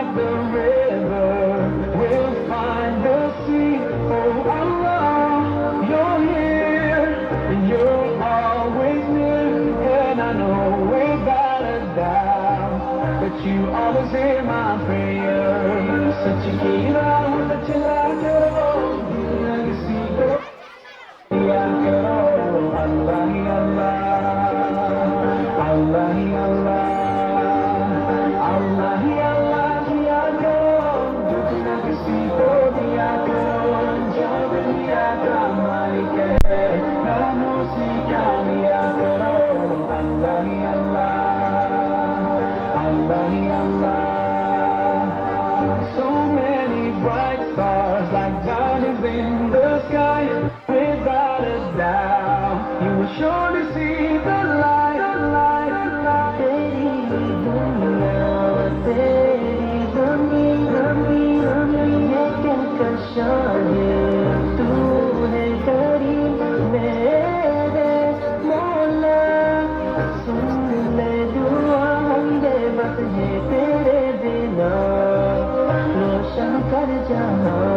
like the river will find the sea. Oh Allah, you're here and you're always near. And I know without a doubt that you always hear my prayers. सच की राह चला करो, दुनिया किसी को दिया करो. Allah hi Allah, Allah hi Allah, Allah hi Allah किया करो, दुनिया किसी को दिया करो. जब दुनिया का मालिक है, खामोशी क्या लिया करो. Allah hi Allah, Allah hi Allah. So many bright stars like diamonds in the sky. Without a doubt, you will surely see the light, the light, the light. तेरी दुनिया, तेरी ज़मीन, ज़मीन, ज़मीन, ये क्या शान है. तू है करीम मेरे मौला. सुन ले दुआ हमदे बस है तेरे बिना. रोशन कर जहां